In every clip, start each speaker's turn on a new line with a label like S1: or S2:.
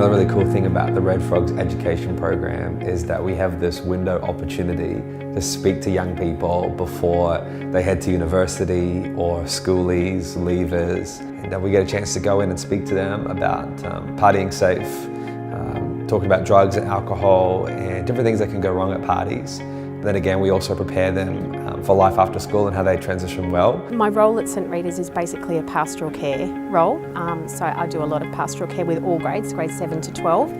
S1: Another really cool thing about the Red Frogs education program is that we have this window opportunity to speak to young people before they head to university or schoolies, leavers. And we get a chance to go in and speak to them about partying safe, talking about drugs and alcohol and different things that can go wrong at parties. Then again, we also prepare them for life after school and how they transition well.
S2: My role at St Rita's is basically a pastoral care role. So I do a lot of pastoral care with all grades 7 to 12.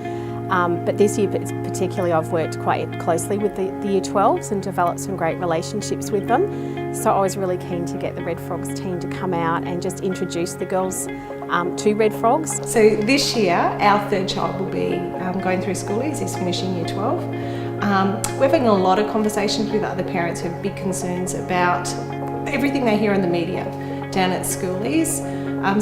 S2: But this year particularly I've worked quite closely with the Year 12s and developed some great relationships with them. So I was really keen to get the Red Frogs team to come out and just introduce the girls to Red Frogs.
S3: So this year our third child will be going through schoolies, he's finishing Year 12. We're having a lot of conversations with other parents who have big concerns about everything they hear in the media down at schoolies.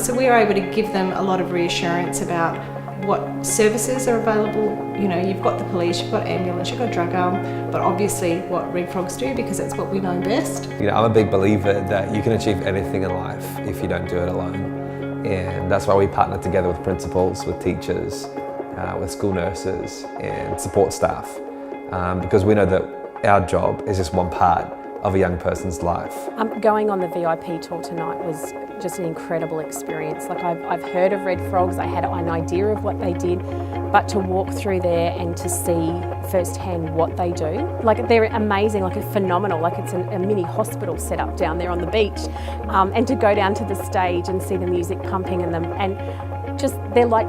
S3: So we're able to give them a lot of reassurance about what services are available. You know, you've got the police, you've got ambulance, you've got drug arm, but obviously what Red Frogs do, because it's what we know best.
S1: You know, I'm a big believer that you can achieve anything in life if you don't do it alone. And that's why we partner together with principals, with teachers, with school nurses and support staff. Because we know that our job is just one part of a young person's life.
S2: Going on the VIP tour tonight was just an incredible experience. Like I've heard of Red Frogs, I had an idea of what they did, but to walk through there and to see firsthand what they do, like they're amazing, like it's phenomenal, like it's a mini hospital set up down there on the beach, and to go down to the stage and see the music pumping in them, and just they're like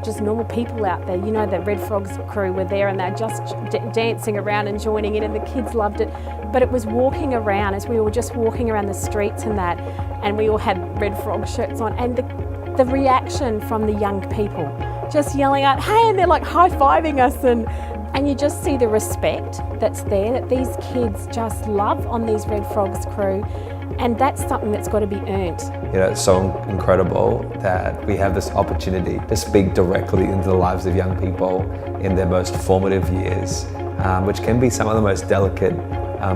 S2: just normal people out there. You know, the Red Frogs crew were there and they're just dancing around and joining in, and the kids loved it. But it was walking around, as we were just walking around the streets and that, and we all had Red Frog shirts on, and the reaction from the young people, just yelling out, hey, and they're like high-fiving us, and you just see the respect that's there, that these kids just love on these Red Frogs crew. And that's something that's got to be earned.
S1: You know, it's so incredible that we have this opportunity to speak directly into the lives of young people in their most formative years, which can be some of the most delicate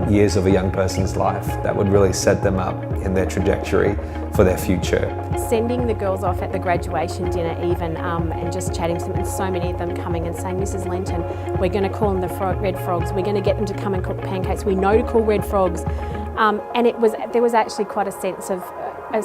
S1: years of a young person's life that would really set them up in their trajectory for their future.
S2: Sending the girls off at the graduation dinner even, and just chatting to them, and so many of them coming and saying, Mrs. Lenton, we're going to call them the Red Frogs, we're going to get them to come and cook pancakes, we know to call Red Frogs. And there was actually quite a sense of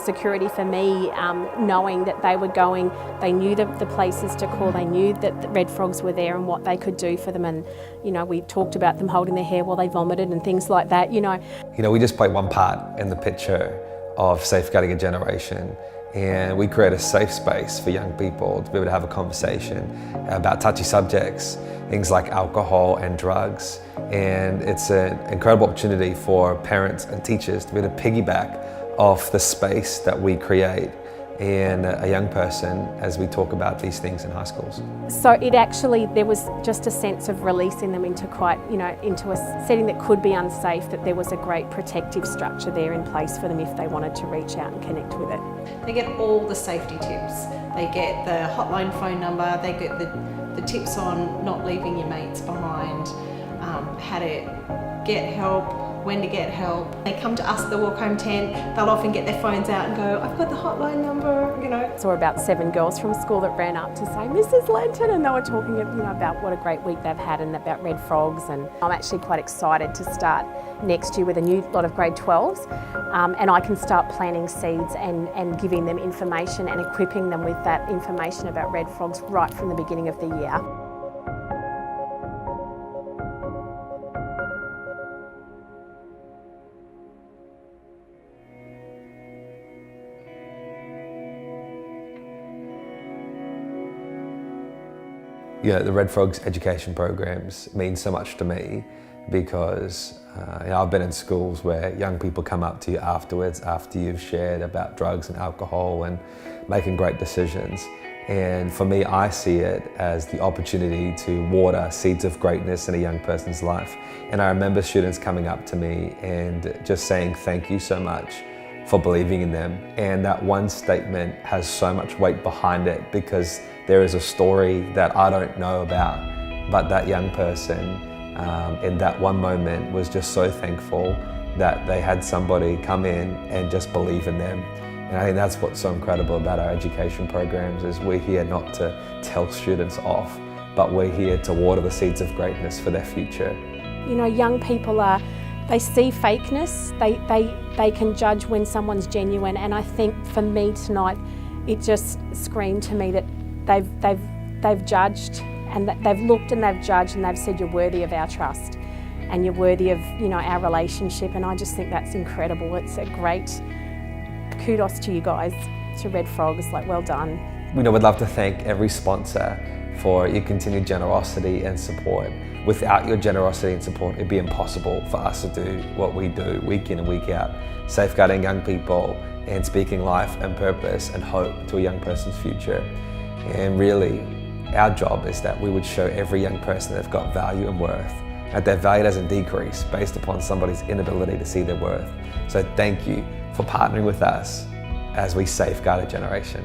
S2: security for me, knowing that they were going, they knew the places to call, they knew that the Red Frogs were there and what they could do for them. And, you know, we talked about them holding their hair while they vomited and things like that, you know.
S1: You know, we just play one part in the picture of safeguarding a generation. And we create a safe space for young people to be able to have a conversation about touchy subjects, things like alcohol and drugs. And it's an incredible opportunity for parents and teachers to be able to piggyback off the space that we create in a young person as we talk about these things in high schools.
S2: So it actually, there was just a sense of releasing them into quite, you know, into a setting that could be unsafe, that there was a great protective structure there in place for them if they wanted to reach out and connect with it.
S3: They get all the safety tips. They get the hotline phone number, they get the tips on not leaving your mates behind, how to get help, when to get help. They come to us, the walk home tent, they'll often get their phones out and go, I've got the hotline number, you know.
S2: Saw about 7 girls from school that ran up to say, Mrs. Lenton, and they were talking, you know, about what a great week they've had and about Red Frogs. And I'm actually quite excited to start next year with a new lot of grade 12s, and I can start planting seeds and giving them information and equipping them with that information about Red Frogs right from the beginning of the year.
S1: You know, the Red Frogs education programs mean so much to me because you know, I've been in schools where young people come up to you afterwards, after you've shared about drugs and alcohol and making great decisions. And for me, I see it as the opportunity to water seeds of greatness in a young person's life. And I remember students coming up to me and just saying, thank you so much for believing in them. And that one statement has so much weight behind it because there is a story that I don't know about, but that young person in that one moment was just so thankful that they had somebody come in and just believe in them And I think that's what's so incredible about our education programs is we're here not to tell students off, but we're here to water the seeds of greatness for their future.
S2: You know, young people they see fakeness, they can judge when someone's genuine, and I think for me tonight, it just screamed to me that they've judged, and that they've looked and they've judged and they've said you're worthy of our trust and you're worthy of, you know, our relationship, and I just think that's incredible. It's a great kudos to you guys, to Red Frogs, like well done.
S1: We'd love to thank every sponsor for your continued generosity and support. Without your generosity and support, it'd be impossible for us to do what we do week in and week out, safeguarding young people and speaking life and purpose and hope to a young person's future. And really, our job is that we would show every young person that they've got value and worth, that their value doesn't decrease based upon somebody's inability to see their worth. So thank you for partnering with us as we safeguard a generation.